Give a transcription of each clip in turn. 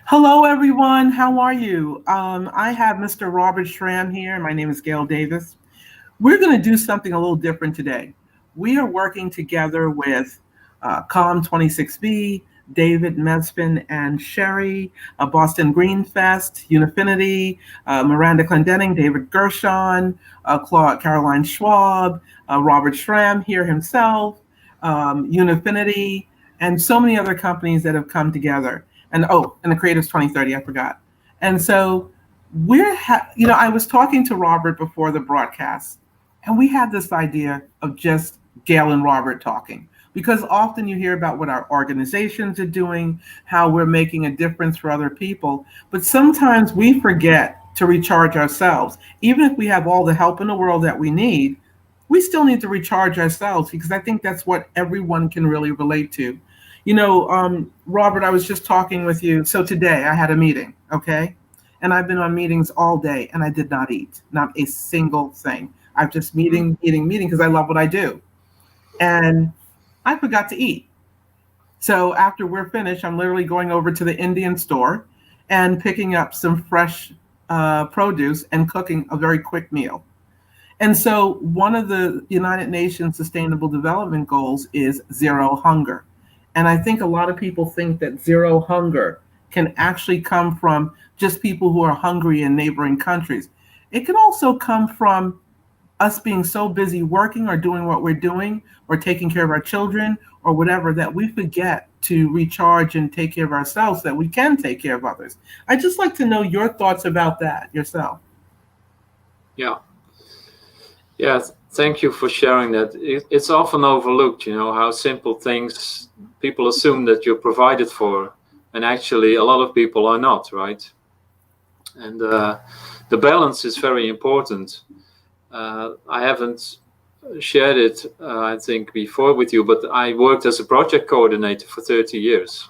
Hello, everyone. How are you? I have Mr. Robert Schramm here. My name is Gail Davis. We're going to do something a little different today. We are working together with COM26B, David Mespin and Sherry, Boston Green Fest, Unifinity, Miranda Clendenning, David Gershon, Caroline Schwab, Robert Schramm here himself, Unifinity, and so many other companies that have come together. And the Creatives 2030, I forgot. And so I was talking to Robert before the broadcast, and we had this idea of just Gail and Robert talking. Because often you hear about what our organizations are doing, how we're making a difference for other people, but sometimes we forget to recharge ourselves. Even if we have all the help in the world that we need, we still need to recharge ourselves because I think that's what everyone can really relate to. Robert, I was just talking with you. So today I had a meeting, okay? And I've been on meetings all day and I did not eat, not a single thing. I've just meeting because I love what I do. And I forgot to eat. So after we're finished, I'm literally going over to the Indian store and picking up some fresh produce and cooking a very quick meal. And so one of the United Nations Sustainable Development Goals is zero hunger. And I think a lot of people think that zero hunger can actually come from just people who are hungry in neighboring countries. It can also come from us being so busy working or doing what we're doing or taking care of our children or whatever that we forget to recharge and take care of ourselves so that we can take care of others. I'd just like to know your thoughts about that yourself. Yeah. Yeah. Thank you for sharing that. It's often overlooked, how simple things people assume that you're provided for. And actually, a lot of people are not, right? And the balance is very important. I haven't shared it, I think, before with you, but I worked as a project coordinator for 30 years.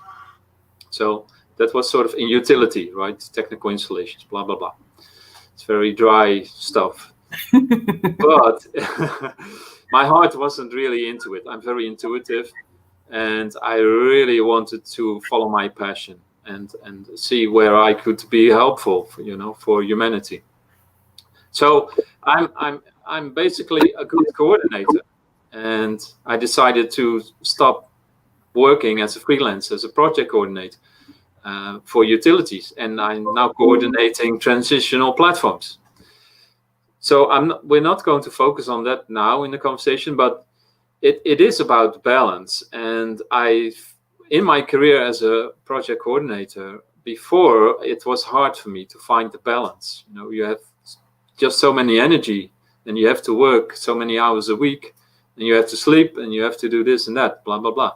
So that was sort of in utility, right? Technical installations, blah, blah, blah. It's very dry stuff. But my heart wasn't really into it. I'm very intuitive, and I really wanted to follow my passion and see where I could be helpful, for humanity. So I'm basically a good coordinator, and I decided to stop working as a freelance, as a project coordinator for utilities, and I'm now coordinating transitional platforms. So we're not going to focus on that now in the conversation, but it is about balance. And in my career as a project coordinator, before it was hard for me to find the balance. You have just so many energy, and you have to work so many hours a week, and you have to sleep, and you have to do this and that, blah, blah, blah.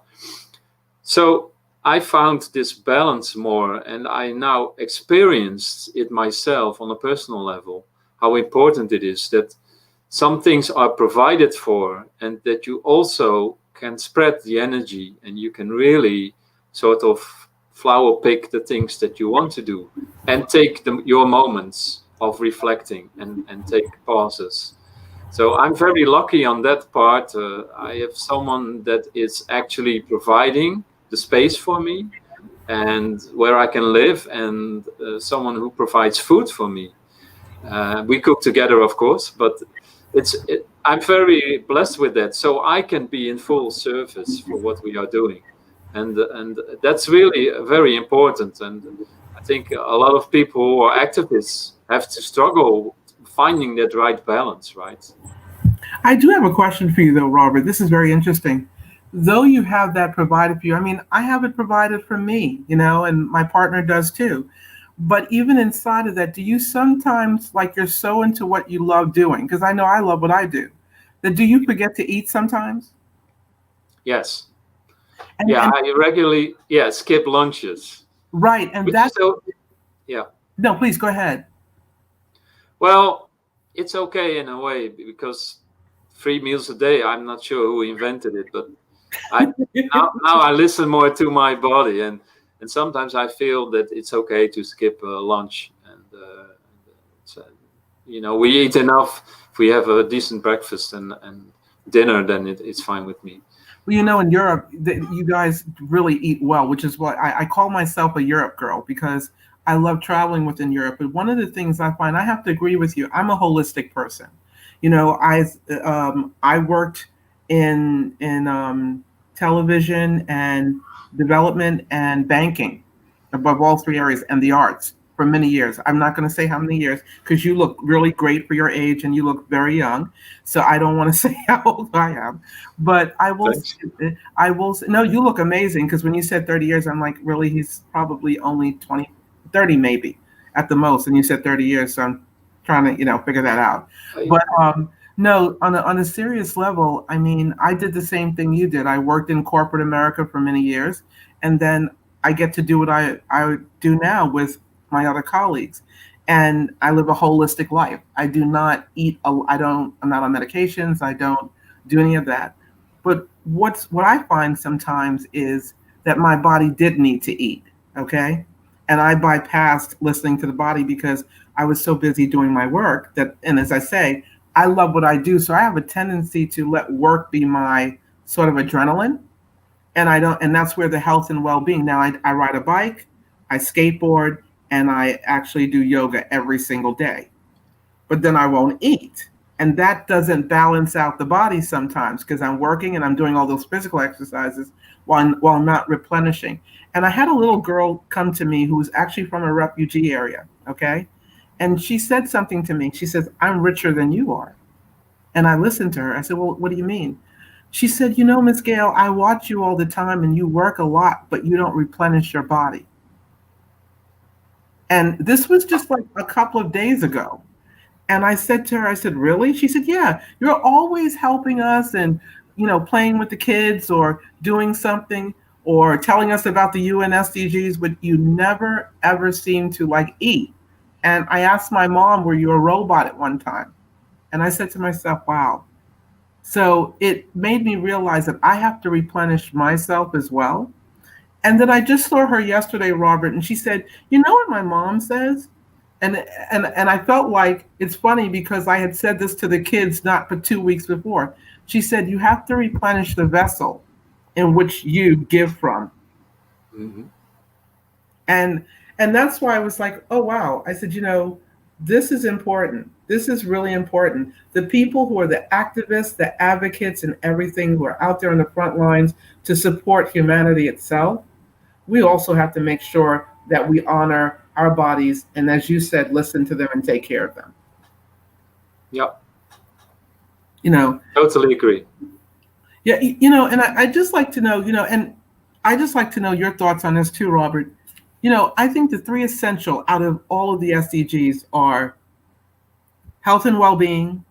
So I found this balance more, and I now experienced it myself on a personal level, how important it is that some things are provided for, and that you also can spread the energy, and you can really sort of flower pick the things that you want to do, and take your moments of reflecting and take pauses. So I'm very lucky on that part. I have someone that is actually providing the space for me and where I can live, and someone who provides food for me. We cook together, of course, but I'm very blessed with that. So I can be in full service for what we are doing. And that's really very important. And I think a lot of people who are activists have to struggle finding that right balance, right? I do have a question for you, though, Robert. This is very interesting. Though you have that provided for you, I mean, I have it provided for me, and my partner does too. But even inside of that, do you sometimes, like, you're so into what you love doing? Because I know I love what I do. That do you forget to eat sometimes? Yes. And, Yeah, and I regularly, skip lunches. right, and Which is that's so, yeah. no. Please go ahead. Well, it's okay in a way because 3 meals a day. I'm not sure who invented it, but I now I listen more to my body, and sometimes I feel that it's okay to skip lunch, and it's, we eat enough. If we have a decent breakfast and dinner, then it's fine with me. Well, in Europe, you guys really eat well, which is why I call myself a Europe girl because I love traveling within Europe. But one of the things I find, I have to agree with you, I'm a holistic person. I worked in television and development and banking, above all three areas, and the arts for many years. I'm not going to say how many years because you look really great for your age and you look very young. So I don't want to say how old I am, but Thanks. I will. No, you look amazing because when you said 30 years, I'm like, really? He's probably only 20, 30 maybe at the most. And you said 30 years, so I'm trying to, figure that out. I, But no, on a serious level, I mean, I did the same thing you did. I worked in corporate America for many years, and then I get to do what I do now with my other colleagues. And I live a holistic life. I do not eat, I'm not on medications. I don't do any of that. But what I find sometimes is that my body did need to eat, okay? And I bypassed listening to the body because I was so busy doing my work that, and as I say, I love what I do. So I have a tendency to let work be my sort of adrenaline. And I don't, and that's where the health and well-being. Now I ride a bike, I skateboard, and I actually do yoga every single day, but then I won't eat. And that doesn't balance out the body sometimes because I'm working and I'm doing all those physical exercises while not replenishing. And I had a little girl come to me who was actually from a refugee area, okay? And she said something to me. She says, I'm richer than you are. And I listened to her. I said, well, what do you mean? She said, Miss Gail, I watch you all the time and you work a lot, but you don't replenish your body. And this was just like a couple of days ago. And I said to her, I said, really? She said, yeah, you're always helping us and, playing with the kids or doing something or telling us about the UN SDGs, but you never ever seem to like eat. And I asked my mom, were you a robot at one time? And I said to myself, wow. So it made me realize that I have to replenish myself as well. And then I just saw her yesterday, Robert, and she said, you know what my mom says? And I felt like it's funny because I had said this to the kids not but 2 weeks before. She said, you have to replenish the vessel in which you give from. mhm. And and that's why I was like, oh wow. I said, this is important. This is really important. The people who are the activists, the advocates, and everything who are out there on the front lines to support humanity itself, we also have to make sure that we honor our bodies and, as you said, listen to them and take care of them. Yeah, You know, totally agree. yeah, and I just like to know, and I just like to know your thoughts on this too, Robert. I think the three essential out of all of the SDGs are health and well-being.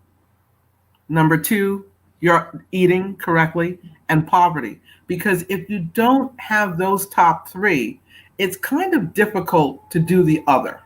Number two, you're eating correctly, and poverty. Because if you don't have those top three, it's kind of difficult to do the other.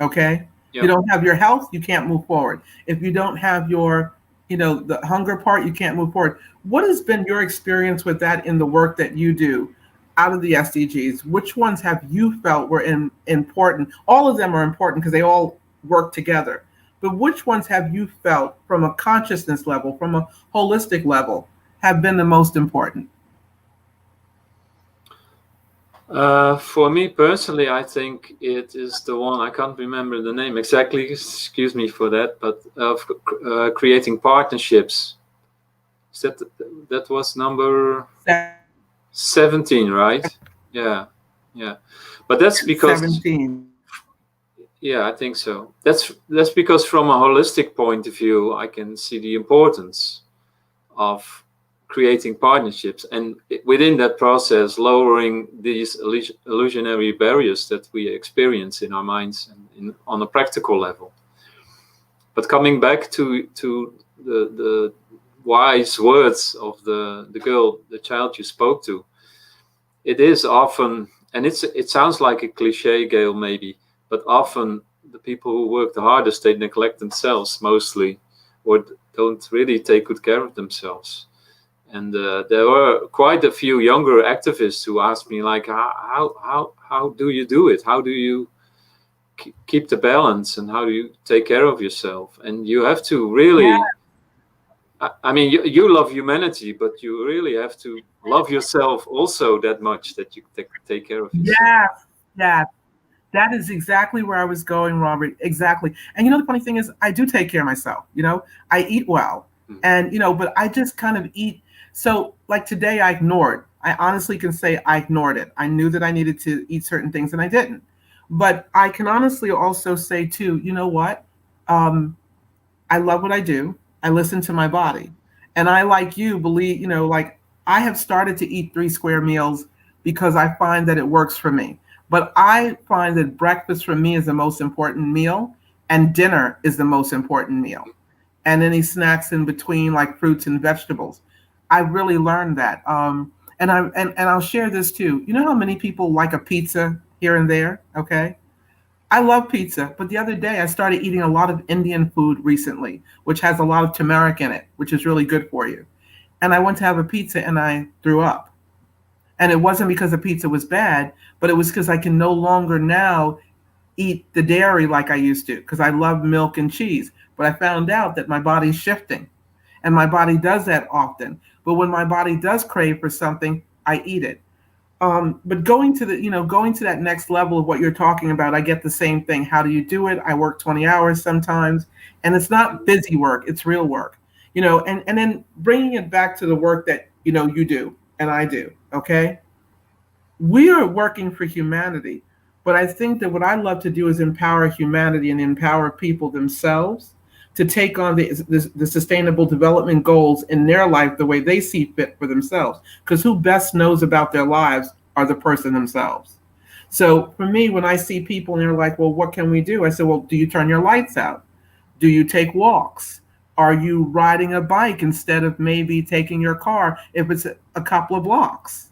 Okay? If you Yeah. don't have your health, you can't move forward. If you don't have your, the hunger part, you can't move forward. What has been your experience with that in the work that you do out of the SDGs? Which ones have you felt were important? All of them are important because they all work together. But which ones have you felt from a consciousness level, from a holistic level, have been the most important? For me personally, I think it is the one, I can't remember the name exactly, excuse me for that, but of creating partnerships. Is that was number 17, right? Yeah, yeah. But that's because, 17. yeah, I think so. That's because from a holistic point of view, I can see the importance of creating partnerships and within that process lowering these illusionary barriers that we experience in our minds and on a practical level. But coming back to the wise words of the girl, the child you spoke to, it is often, and it sounds like a cliche, Gail, maybe, but often the people who work the hardest, they neglect themselves mostly, or don't really take good care of themselves. And there were quite a few younger activists who asked me, like, how do you do it? How do you keep the balance, and how do you take care of yourself? And you have to Yeah. really I mean, you love humanity, but you really have to love yourself also that much that you take care of yourself. Yes, yes. That is exactly where I was going, Robert. Exactly. And the funny thing is, I do take care of myself. I eat well. Mhm. And, but I just kind of eat. So, like today, I ignored. I honestly can say I ignored it. I knew that I needed to eat certain things and I didn't. But I can honestly also say, too, you know what? Um, I love what I do. I listen to my body. And I, like you, believe, like I have started to eat 3 square meals because I find that it works for me. But I find that breakfast for me is the most important meal and dinner is the most important meal. And any snacks in between, like fruits and vegetables. I really learned that. And I'll share this too. You know how many people like a pizza here and there? Okay. I love pizza, but the other day I started eating a lot of Indian food recently, which has a lot of turmeric in it, which is really good for you. And I went to have a pizza and I threw up. And it wasn't because the pizza was bad, but it was because I can no longer now eat the dairy like I used to, because I love milk and cheese. But I found out that my body's shifting, and my body does that often. But when my body does crave for something, I eat it. But going to that next level of what you're talking about, I get the same thing. How do you do it? I work 20 hours sometimes, and it's not busy work; it's real work. And then bringing it back to the work that you do and I do. Okay, we are working for humanity, but I think that what I love to do is empower humanity and empower people themselves to take on the sustainable development goals in their life the way they see fit for themselves. Because who best knows about their lives are the person themselves. So for me, when I see people and they're like, well, what can we do? I said, well, do you turn your lights out? Do you take walks? Are you riding a bike instead of maybe taking your car if it's a couple of blocks?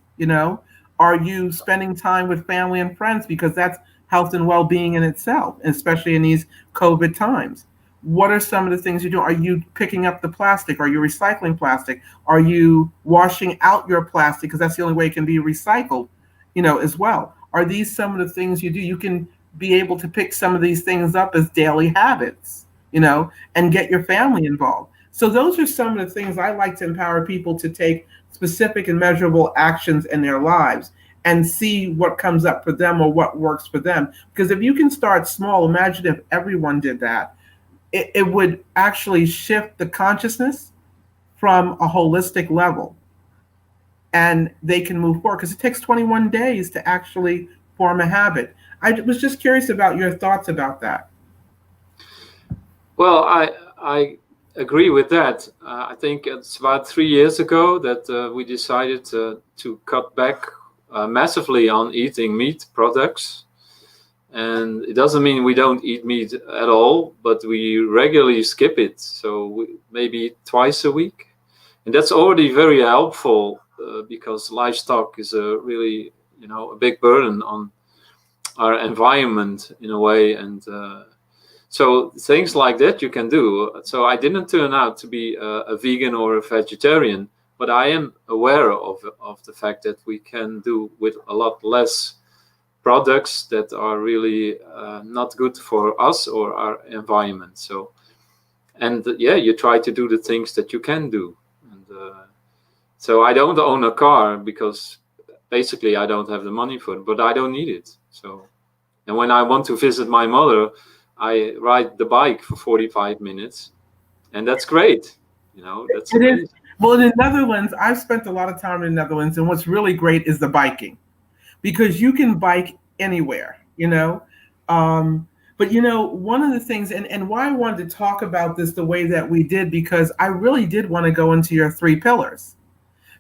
Are you spending time with family and friends because that's health and well-being in itself, especially in these COVID times? What are some of the things you do? Are you picking up the plastic? Are you recycling plastic? Are you washing out your plastic because that's the only way it can be recycled, as well? Are these some of the things you do? You can be able to pick some of these things up as daily habits, and get your family involved. So those are some of the things I like to empower people to take specific and measurable actions in their lives and see what comes up for them or what works for them. Because if you can start small, imagine if everyone did that, it would actually shift the consciousness from a holistic level and they can move forward because it takes 21 days to actually form a habit. I was just curious about your thoughts about that. Well, I agree with that. I think it's about 3 years ago that we decided to cut back massively on eating meat products. And it doesn't mean we don't eat meat at all, but we regularly skip it. So maybe twice a week. And that's already very helpful because livestock is a really, a big burden on our environment in a way. And so things like that you can do. So I didn't turn out to be a vegan or a vegetarian, but I am aware of the fact that we can do with a lot less products that are really not good for us or our environment. So, and you try to do the things that you can do. And so I don't own a car because basically I don't have the money for it, but I don't need it. So, and when I want to visit my mother, I ride the bike for 45 minutes, and that's great. That's It is. amazing. Well, in the Netherlands, I've spent a lot of time in the Netherlands, and what's really great is the biking because you can bike anywhere. But one of the things, and why I wanted to talk about this the way that we did, because I really did want to go into your 3 pillars.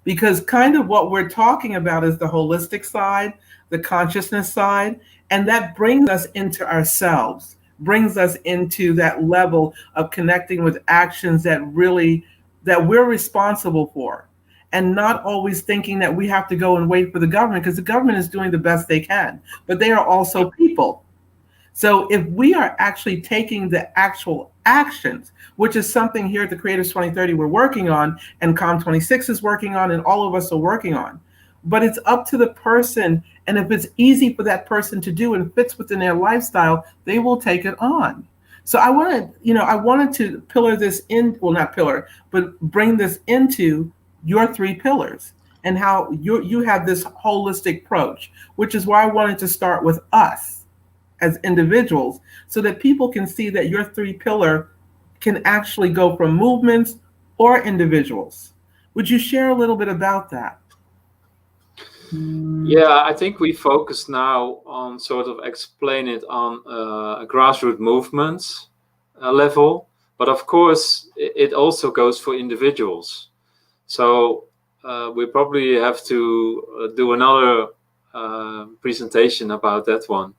Because kind of what we're talking about is the holistic side, the consciousness side, and that brings us into ourselves, brings us into that level of connecting with actions that we're responsible for, and not always thinking that we have to go and wait for the government, because the government is doing the best they can, but they are also people. So if we are actually taking the actual actions, which is something here at the Creators 2030 we're working on, and Com26 is working on, and all of us are working on, but it's up to the person. And if it's easy for that person to do and fits within their lifestyle, they will take it on. So I wanted to pillar this in, well, not pillar, but bring this into your three pillars and how you have this holistic approach, which is why I wanted to start with us as individuals so that people can see that your three pillar can actually go from movements or individuals. Would you share a little bit about that? Yeah, I think we focus now on sort of explain it on a grassroots movements level, but of course it also goes for individuals. So we probably have to do another presentation about that one.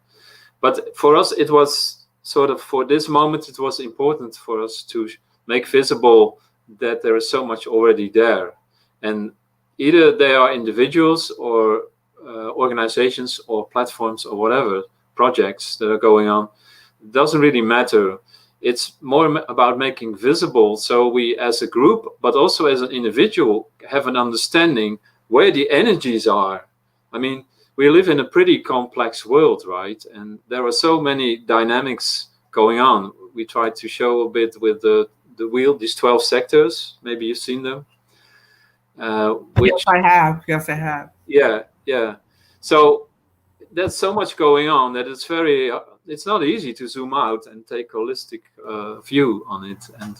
But for us, it was sort of for this moment, it was important for us to make visible that there is so much already there, and either they are individuals or organizations or platforms or whatever projects that are going on. It doesn't really matter. It's more about making visible so we as a group, but also as an individual, have an understanding where the energies are. I mean, we live in a pretty complex world, right? And there are so many dynamics going on. We tried to show a bit with the wheel, these 12 sectors. Maybe you've seen them. Yes, I have. Yes, I have. Yeah, yeah. So there's so much going on that it's not easy to zoom out and take a holistic view on it. And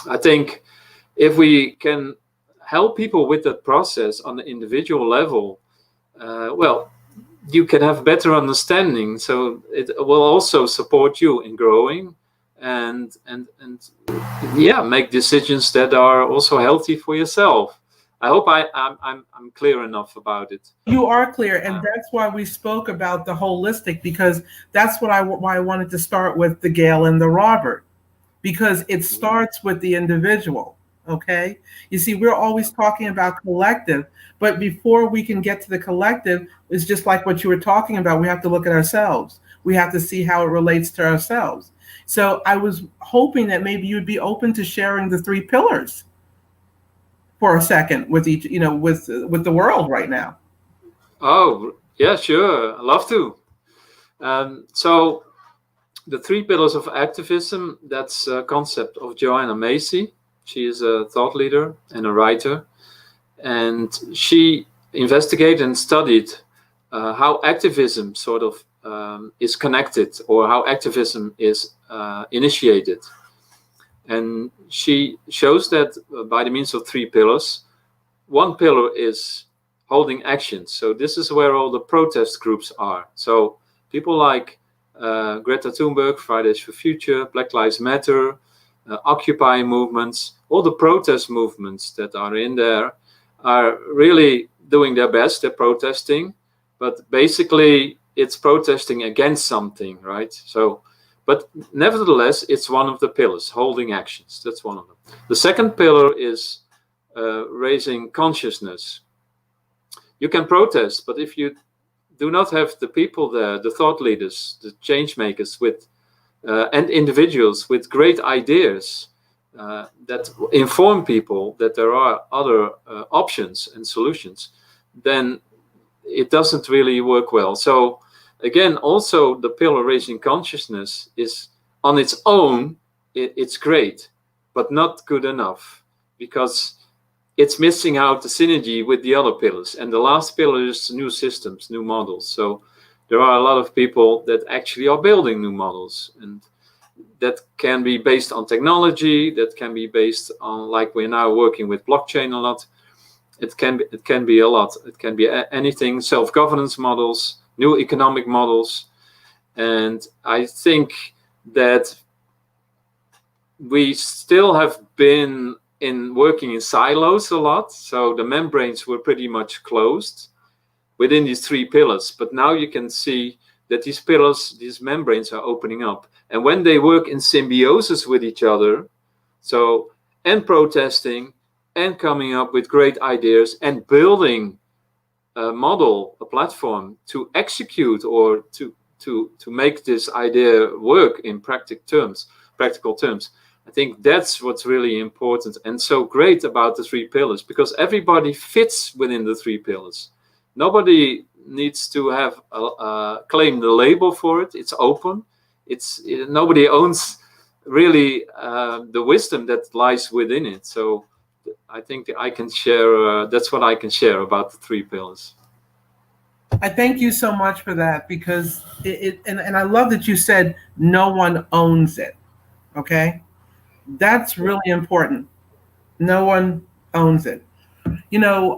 I think if we can help people with that process on the individual level, well, you can have better understanding. So it will also support you in growing and yeah, make decisions that are also healthy for yourself. I hope I'm clear enough about it. You are clear, and that's why we spoke about the holistic, because that's why I wanted to start with the Gail and the Robert, because it starts with the individual. Okay, you see, we're always talking about collective, but before we can get to the collective, it's just like what you were talking about. We have to look at ourselves. We have to see how it relates to ourselves. So I was hoping that maybe you'd be open to sharing the three pillars for a second with each, with the world right now. Oh, yeah, sure. I'd love to. So the three pillars of activism, that's a concept of Joanna Macy. She is a thought leader and a writer. And she investigated and studied how activism sort of is connected, or how activism is initiated. And she shows that by the means of three pillars. One pillar is holding action. So this is where all the protest groups are. So people like Greta Thunberg, Fridays for Future, Black Lives Matter, Occupy movements, all the protest movements that are in there are really doing their best. They're protesting, but basically it's protesting against something, right? So, but nevertheless, it's one of the pillars, holding actions. That's one of them. The second pillar is raising consciousness. You can protest, but if you do not have the people there, the thought leaders, the change makers with and individuals with great ideas that inform people that there are other options and solutions, then it doesn't really work well. So again, also the pillar raising consciousness is on its own, it's great, but not good enough, because it's missing out the synergy with the other pillars. And the last pillar is new systems, new models. So there are a lot of people that actually are building new models, and that can be based on technology, that can be based on, like we're now working with blockchain a lot. It can be a lot. It can be anything, self-governance models, new economic models. And I think that we still have been working in silos a lot. So the membranes were pretty much closed within these three pillars. But now you can see that these pillars, these membranes are opening up. And when they work in symbiosis with each other, so, and protesting and coming up with great ideas and building a model, a platform to execute or to make this idea work in practical terms. I think that's what's really important and so great about the three pillars, because everybody fits within the three pillars. Nobody needs to have claim the label for it. It's open. Nobody owns really the wisdom that lies within it. So I think I can share. That's what I can share about the three pillars. I thank you so much for that because and I love that you said no one owns it. Okay, that's Yeah. really important. No one owns it. You know,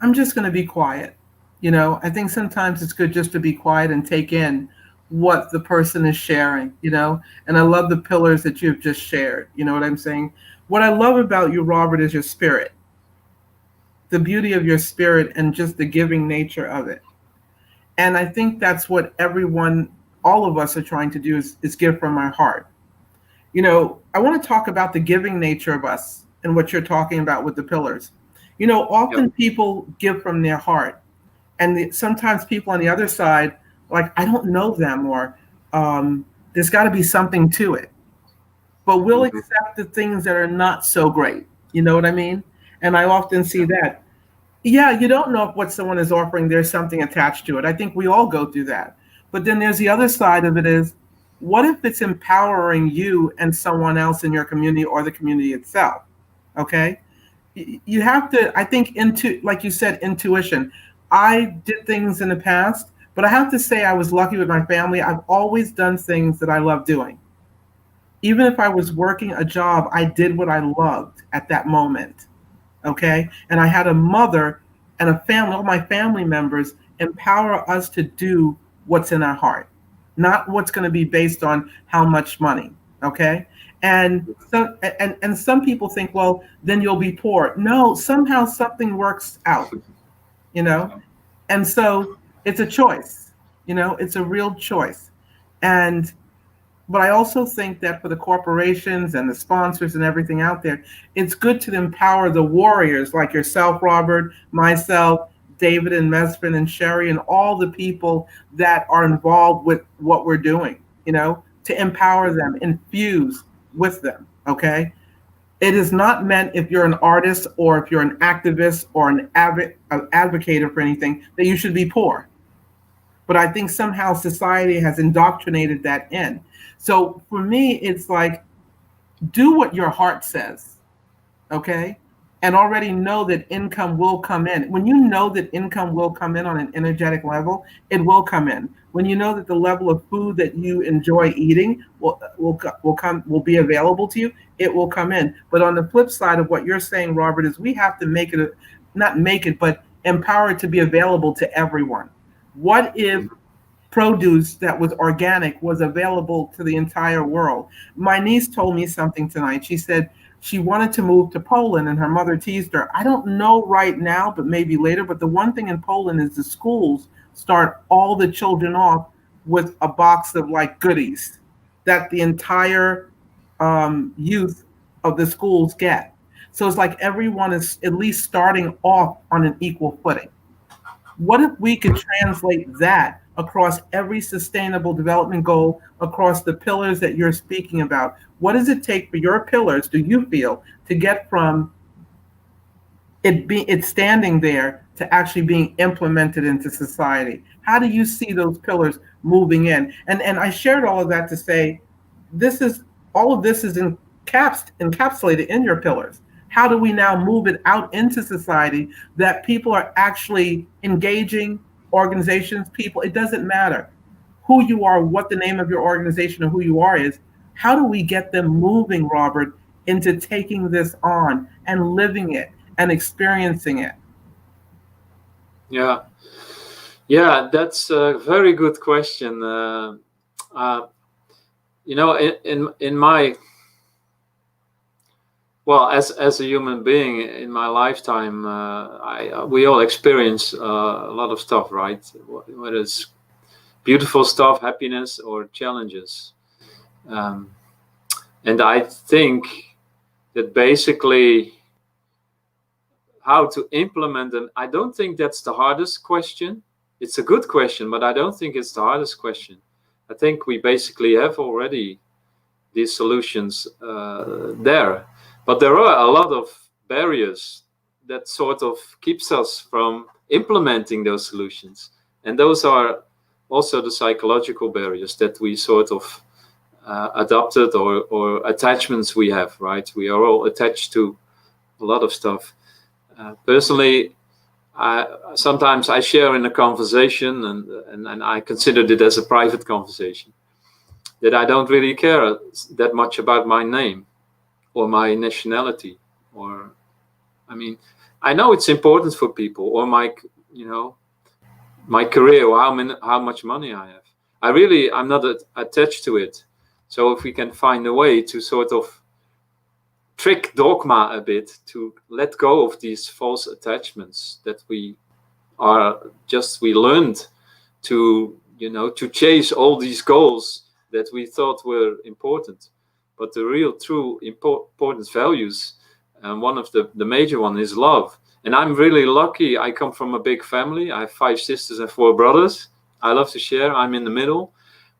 I'm just going to be quiet. You know, I think sometimes it's good just to be quiet and take in what the person is sharing, you know, and I love the pillars that you've just shared. You know what I'm saying? What I love about you, Robert, is your spirit, the beauty of your spirit, and just the giving nature of it. And I think that's what everyone, all of us are trying to do is give from our heart. You know, I want to talk about the giving nature of us and what you're talking about with the pillars. You know, Yep. often people give from their heart, and sometimes people on the other side, like, I don't know them, or there's got to be something to it. But we'll Mhm. accept the things that are not so great. You know what I mean? And I often see that. Yeah, you don't know if what someone is offering, there's something attached to it. I think we all go through that. But then there's the other side of it is, what if it's empowering you and someone else in your community or the community itself? Okay? You have to, I think, like you said, intuition. I did things in the past, but I have to say I was lucky with my family. I've always done things that I love doing. Even if I was working a job, I did what I loved at that moment. Okay? And I had a mother and a family, all my family members empower us to do what's in our heart, not what's going to be based on how much money. Okay? And some people think, well, then you'll be poor. No, somehow something works out, you know? And so it's a choice, you know, it's a real choice. And but I also think that for the corporations and the sponsors and everything out there, it's good to empower the warriors like yourself, Robert, myself, David and Mesfin and Sherry and all the people that are involved with what we're doing, you know, to empower them, infuse with them. Okay. It is not meant if you're an artist or if you're an activist or an advocate for anything that you should be poor. But I think somehow society has indoctrinated that in. So for me, it's like, do what your heart says, okay? And already know that income will come in. When you know that income will come in on an energetic level, it will come in. When you know that the level of food that you enjoy eating will be available to you, it will come in. But on the flip side of what you're saying, Robert, is we have to make it, not make it, but empower it to be available to everyone. What if produce that was organic was available to the entire world? My niece told me something tonight. She said she wanted to move to Poland and her mother teased her. I don't know right now, but maybe later. But the one thing in Poland is the schools start all the children off with a box of like goodies that the entire youth of the schools get. So it's like everyone is at least starting off on an equal footing. What if we could translate that across every sustainable development goal, across the pillars that you're speaking about? What does it take for your pillars, do you feel, to get from it standing there to actually being implemented into society? How do you see those pillars moving in? And I shared all of that to say this is all of this is encapsulated in your pillars. How do we now move it out into society that people are actually engaging, organizations, people, it doesn't matter who you are, what the name of your organization or who you are is. How do we get them moving, Robert, into taking this on and living it and experiencing it? Yeah. Yeah, that's a very good question. Uh, in my, well, as a human being in my lifetime, we all experience a lot of stuff, right? Whether it's beautiful stuff, happiness, or challenges. Um, and I think that basically how to implement them, I don't think that's the hardest question. It's a good question, but I don't think it's the hardest question. I think we basically have already these solutions there. But there are a lot of barriers that sort of keeps us from implementing those solutions. And those are also the psychological barriers that we sort of adopted, or attachments we have, right? We are all attached to a lot of stuff. Personally, sometimes I share in a conversation, and I considered it as a private conversation, that I don't really care that much about my name or my nationality, or, I mean, I know it's important for people, or my career, or how much money I have. I'm not attached to it. So if we can find a way to sort of trick dogma a bit, to let go of these false attachments that we learned to chase all these goals that we thought were important, but the real true important values, and one of the major one is love. And I'm really lucky. I come from a big family. I have 5 sisters and 4 brothers. I love to share. I'm in the middle.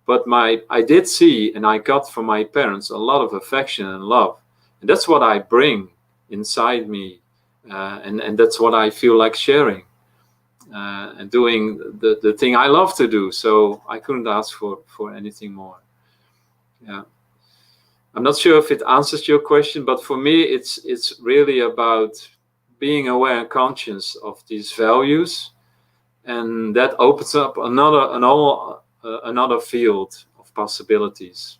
But I did see, and I got from my parents, a lot of affection and love. And that's what I bring inside me. And that's what I feel like sharing. And doing the thing I love to do. So I couldn't ask for anything more. Yeah. I'm not sure if it answers your question, but for me, it's really about being aware and conscious of these values, and that opens up another field of possibilities.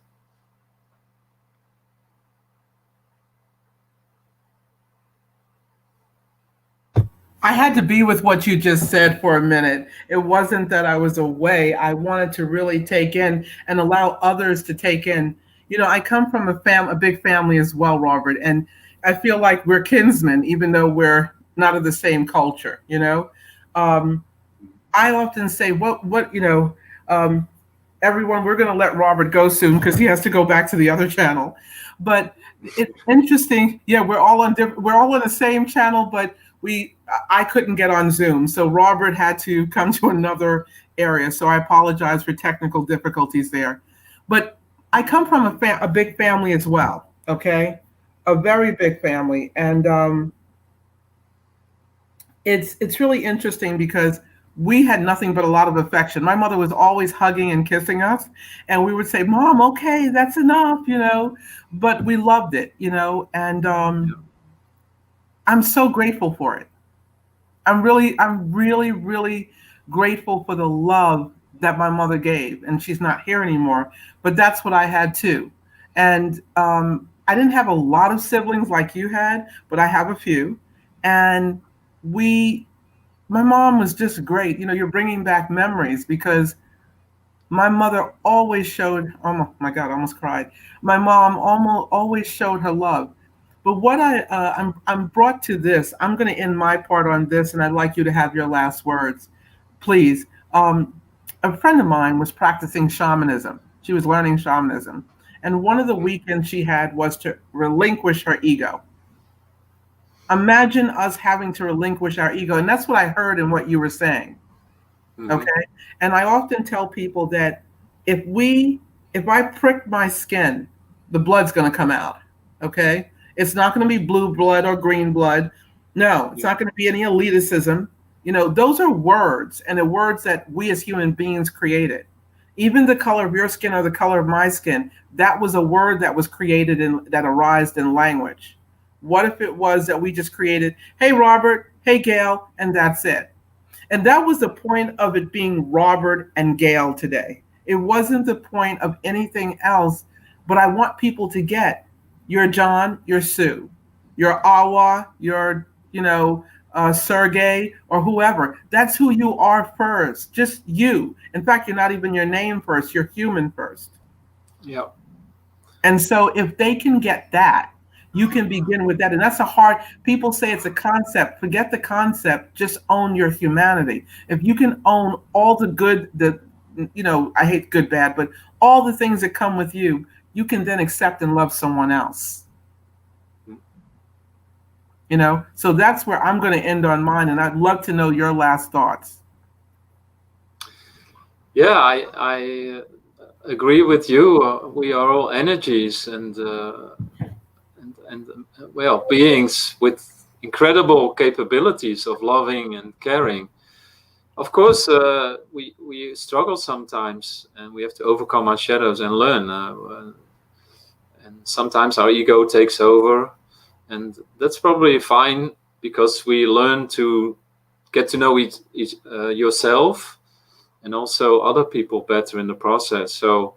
I had to be with what you just said for a minute. It wasn't that I was away. I wanted to really take in and allow others to take in. I come from a big family as well, Robert, and I feel like we're kinsmen, even though we're not of the same culture. I often say, everyone, we're going to let Robert go soon because he has to go back to the other channel. But it's interesting. Yeah, we're all on the same channel, but I couldn't get on Zoom, so Robert had to come to another area. So I apologize for technical difficulties there. But I come from a big family as well. Okay, a very big family, and it's really interesting because we had nothing but a lot of affection. My mother was always hugging and kissing us, and we would say, "Mom, okay, that's enough," But we loved it, and I'm so grateful for it. I'm really, really grateful for the love that my mother gave, and she's not here anymore. But that's what I had too, and I didn't have a lot of siblings like you had, but I have a few, and my mom was just great. You're bringing back memories because my mother always showed, oh my God, I almost cried. My mom always showed her love. But what I'm brought to this, I'm going to end my part on this, and I'd like you to have your last words, please. A friend of mine was practicing shamanism. She was learning shamanism. And one of the weekends she had was to relinquish her ego. Imagine us having to relinquish our ego. And that's what I heard in what you were saying. Mm-hmm. Okay. And I often tell people that if I prick my skin, the blood's going to come out. Okay. It's not going to be blue blood or green blood. No, it's not going to be any elitism. Those are words, and the words that we as human beings created. Even the color of your skin or the color of my skin, that was a word that was created that arose in language. What if it was that we just created, hey, Robert, hey, Gail, and that's it? And that was the point of it being Robert and Gail today. It wasn't the point of anything else, but I want people to get, you're John, you're Sue, you're Awa, you're, Sergey, or whoever. That's who you are first, just you. In fact, you're not even your name first, you're human first. Yeah. And so if they can get that, you can begin with that. And that's people say it's a concept. Forget the concept, just own your humanity. If you can own all the good, I hate good, bad, but all the things that come with you, you can then accept and love someone else. So that's where I'm going to end on mine. And I'd love to know your last thoughts. Yeah, I agree with you. We are all energies and beings with incredible capabilities of loving and caring. of course, we struggle sometimes, and we have to overcome our shadows and learn. And sometimes our ego takes over, and that's probably fine because we learn to get to know yourself and also other people better in the process. So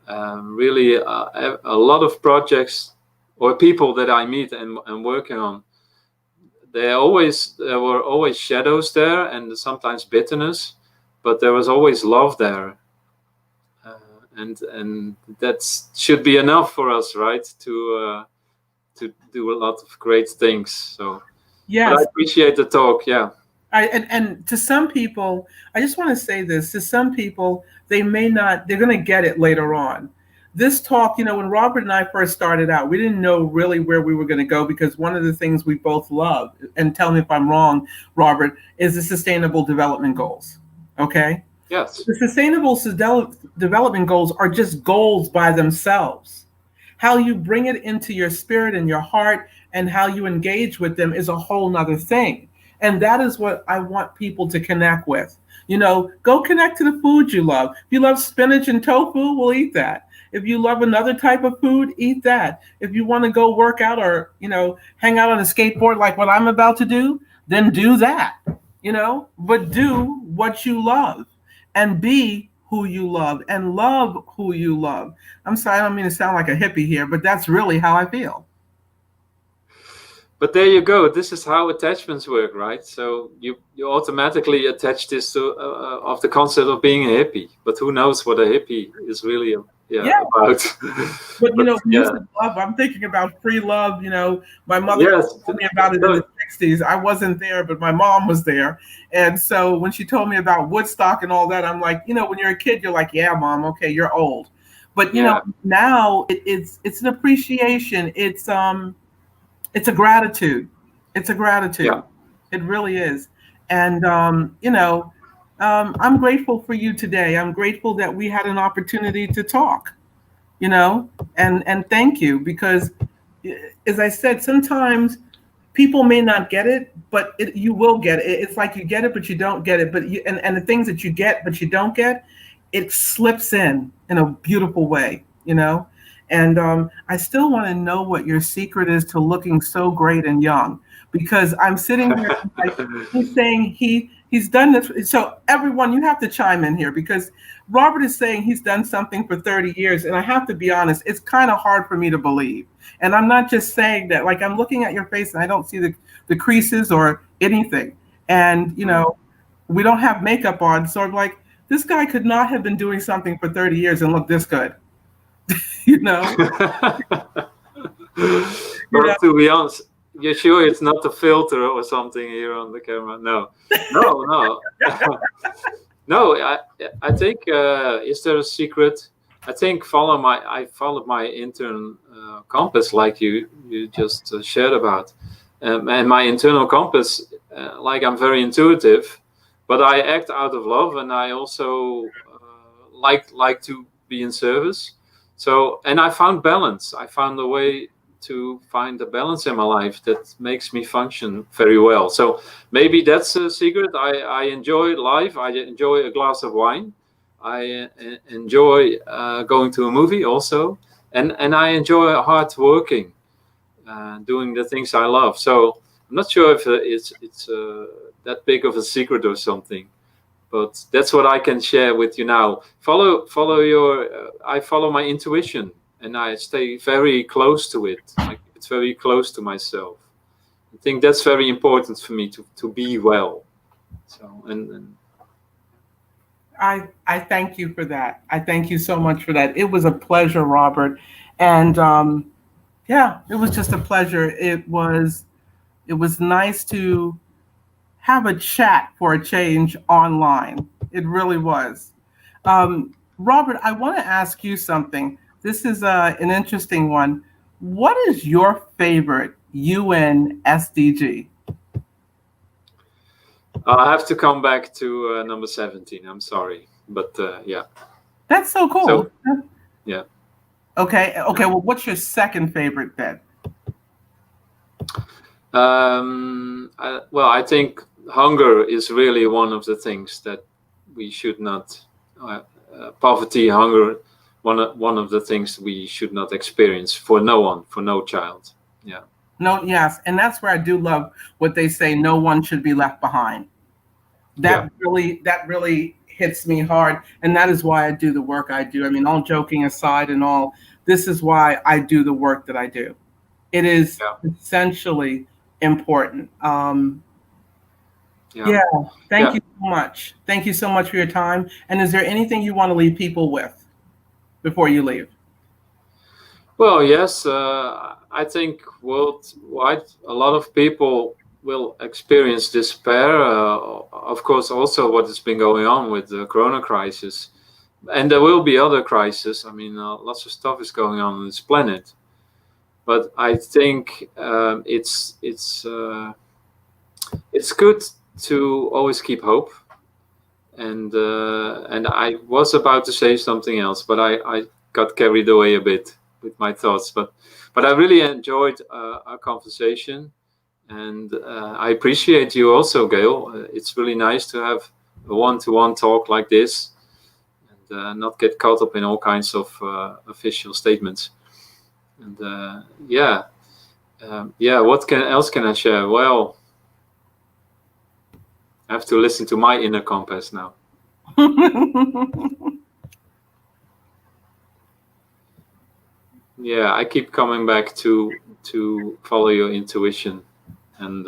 really, a lot of projects or people that I meet and working on, there were always shadows there and sometimes bitterness, but there was always love there. And that should be enough for us, right? To do a lot of great things. So, but I Yes. appreciate the talk. Yeah. And to some people, I just want to say this, to some people, they may not, they're going to get it later on. This talk, when Robert and I first started out, we didn't know really where we were going to go, because one of the things we both love, and tell me if I'm wrong, Robert, is the Sustainable Development Goals. Okay? Yes. The Sustainable Development Goals are just goals by themselves. How you bring it into your spirit and your heart and how you engage with them is a whole nother thing. And that is what I want people to connect with. Go connect to the food you love. If you love spinach and tofu, we'll eat that. If you love another type of food, eat that. If you want to go work out or, hang out on a skateboard like what I'm about to do, then do that, but do what you love and be who you love and love who you love. I'm sorry, I don't mean to sound like a hippie here, but that's really how I feel. But there you go. This is how attachments work, right? So you automatically attach this to of the concept of being a hippie. But who knows what a hippie is really about? But music love. I'm thinking about free love. My mother told me about it in the '60s. I wasn't there, but my mom was there, and so when she told me about Woodstock and all that, I'm like, when you're a kid, you're like, yeah, mom, okay, you're old. But now it's an appreciation. It's a gratitude. It's a gratitude. Yeah. It really is. And, I'm grateful for you today. I'm grateful that we had an opportunity to talk, and thank you, because as I said, sometimes people may not get it, but you will get it. It's like you get it, but you don't get it. But and the things that you get, but you don't get, it slips in a beautiful way, And I still want to know what your secret is to looking so great and young, because I'm sitting here like, he's saying he's done this. So everyone, you have to chime in here, because Robert is saying he's done something for 30 years. And I have to be honest, it's kind of hard for me to believe. And I'm not just saying that, like, I'm looking at your face and I don't see the creases or anything. And, we don't have makeup on. So I'm like, this guy could not have been doing something for 30 years and look this good. Well, to be honest, you're sure it's not a filter or something here on the camera? No. No, I think, is there a secret? I think I followed my internal compass, like you just shared about. And my internal compass, like, I'm very intuitive, but I act out of love, and I also like to be in service. So, and I found balance. I found a way to find a balance in my life that makes me function very well. So maybe that's a secret. I enjoy life. I enjoy a glass of wine. I enjoy going to a movie also. And I enjoy hard working, doing the things I love. So I'm not sure if it's that big of a secret or something. But that's what I can share with you now. I follow my intuition, and I stay very close to it. It's very close to myself. I think that's very important for me to be well. So and I thank you for that. I thank you so much for that. It was a pleasure, Robert, and it was just a pleasure. It was nice to have a chat for a change online. It really was. Robert, I want to ask you something. This is an interesting one. What is your favorite UN SDG? I have to come back to number 17. I'm sorry, but yeah. That's so cool. So, yeah. Okay. Well, what's your second favorite then? I think hunger is really one of the things that we should not, poverty, hunger, one of the things we should not experience for no one, for no child. Yeah. No, yes, and that's where I do love what they say. No one should be left behind. Yeah. That really hits me hard, and that is why I do the work I do. I mean, all joking aside and all, this is why I do the work that I do. It is Yeah. essentially important. Yeah. Yeah, thank Yeah. you so much. Thank you so much for your time. And is there anything you want to leave people with before you leave? Well, yes, I think worldwide a lot of people will experience despair. Of course, also what has been going on with the Corona crisis, and there will be other crises. I mean, lots of stuff is going on this planet, but I think it's good to always keep hope. And I was about to say something else, but I got carried away a bit with my thoughts. But I really enjoyed our conversation, and I appreciate you also, Gail. It's really nice to have a one-to-one talk like this, and not get caught up in all kinds of official statements. And what else can I share? Well, I have to listen to my inner compass now. Yeah, I keep coming back to follow your intuition, and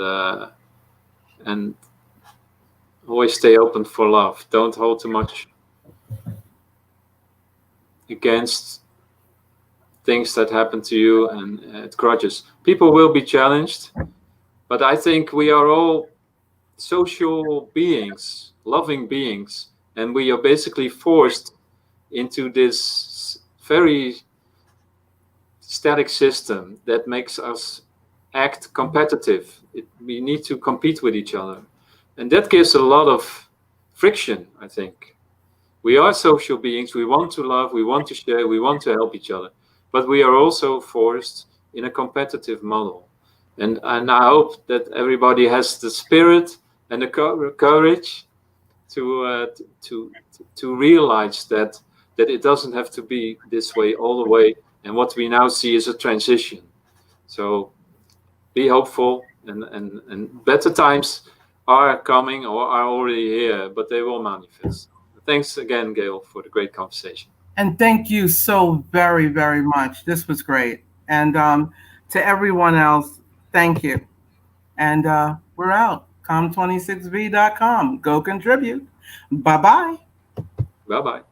always stay open for love. Don't hold too much against things that happen to you and grudges. People will be challenged, but I think we are all social beings, loving beings, and we are basically forced into this very static system that makes us act competitive. We need to compete with each other, and that gives a lot of friction. I think we are social beings. We want to love, we want to share, we want to help each other, but we are also forced in a competitive model. And I hope that everybody has the spirit and the courage to realize that it doesn't have to be this way all the way. And what we now see is a transition. So be hopeful, and better times are coming or are already here, but they will manifest. Thanks again, Gail, for the great conversation. And thank you so very, very much. This was great. And to everyone else, thank you. And we're out. Com26v.com. Go contribute. Bye bye. Bye bye.